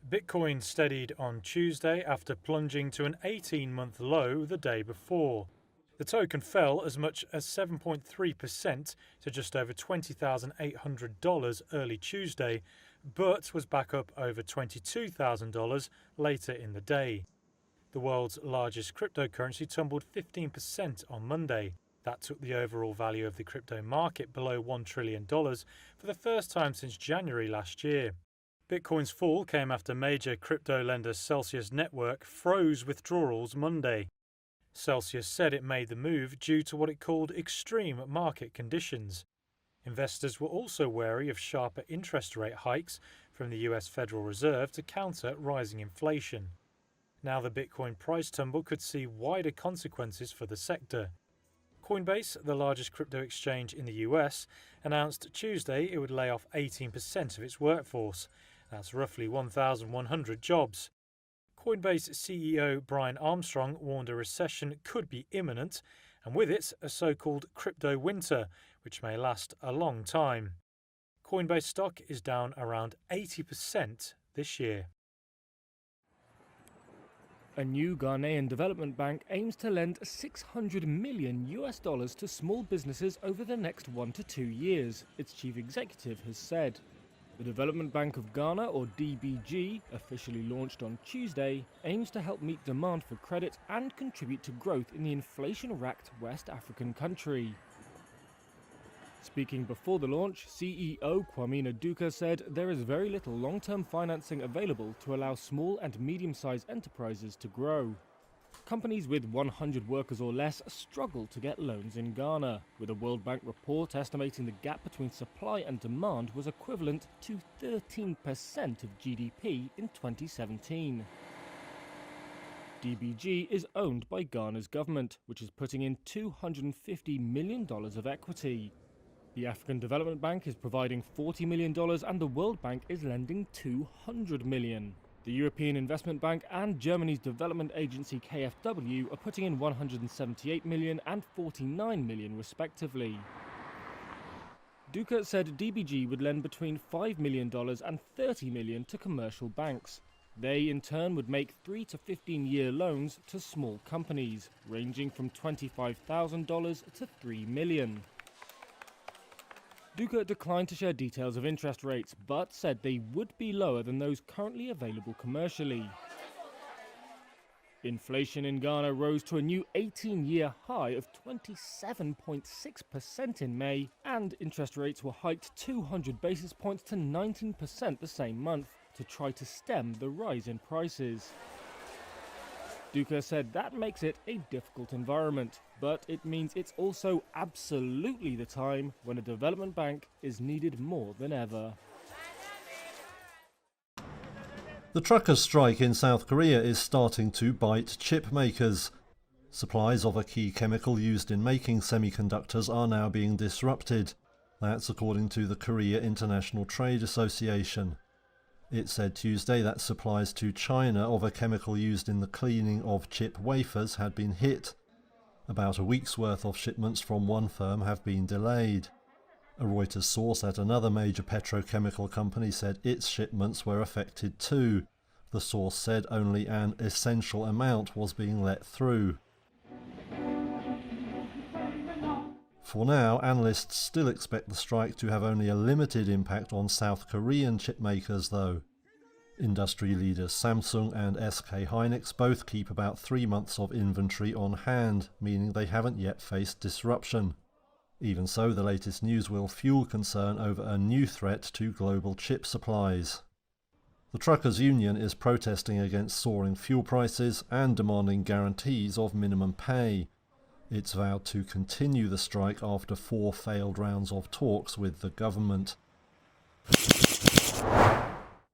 Bitcoin steadied on Tuesday after plunging to an 18-month low the day before. The token fell as much as 7.3% to just over $20,800 early Tuesday, but was back up over $22,000 later in the day. The world's largest cryptocurrency tumbled 15% on Monday. That took the overall value of the crypto market below $1 trillion for the first time since January last year. Bitcoin's fall came after major crypto lender Celsius Network froze withdrawals Monday. Celsius said it made the move due to what it called extreme market conditions. Investors were also wary of sharper interest rate hikes from the US Federal Reserve to counter rising inflation. Now the Bitcoin price tumble could see wider consequences for the sector. Coinbase, the largest crypto exchange in the US, announced Tuesday it would lay off 18% of its workforce. That's roughly 1,100 jobs. Coinbase CEO Brian Armstrong warned a recession could be imminent, and with it, a so-called crypto winter, which may last a long time. Coinbase stock is down around 80% this year. A new Ghanaian development bank aims to lend $600 million to small businesses over the next 1 to 2 years, its chief executive has said. The Development Bank of Ghana, or DBG, officially launched on Tuesday, aims to help meet demand for credit and contribute to growth in the inflation-racked West African country. Speaking before the launch, CEO Kwame Duka said there is very little long-term financing available to allow small and medium-sized enterprises to grow. Companies with 100 workers or less struggle to get loans in Ghana, with a World Bank report estimating the gap between supply and demand was equivalent to 13% of GDP in 2017. DBG is owned by Ghana's government, which is putting in $250 million of equity. The African Development Bank is providing $40 million and the World Bank is lending $200 million. The European Investment Bank and Germany's development agency KfW are putting in $178 million and $49 million respectively. Duka said DBG would lend between $5 million and $30 million to commercial banks. They, in turn, would make 3 to 15-year loans to small companies, ranging from $25,000 to $3 million. Duka declined to share details of interest rates, but said they would be lower than those currently available commercially. Inflation in Ghana rose to a new 18-year high of 27.6% in May, and interest rates were hiked 200 basis points to 19% the same month to try to stem the rise in prices. Duka said that makes it a difficult environment, but it means it's also absolutely the time when a development bank is needed more than ever. The truckers' strike in South Korea is starting to bite chip makers. Supplies of a key chemical used in making semiconductors are now being disrupted. That's according to the Korea International Trade Association. It said Tuesday that supplies to China of a chemical used in the cleaning of chip wafers had been hit. About a week's worth of shipments from one firm have been delayed. A Reuters source at another major petrochemical company said its shipments were affected too. The source said only an essential amount was being let through. For now, analysts still expect the strike to have only a limited impact on South Korean chip makers though. Industry leaders Samsung and SK Hynix both keep about 3 months of inventory on hand, meaning they haven't yet faced disruption. Even so, the latest news will fuel concern over a new threat to global chip supplies. The Truckers' Union is protesting against soaring fuel prices and demanding guarantees of minimum pay. It's vowed to continue the strike after 4 failed rounds of talks with the government.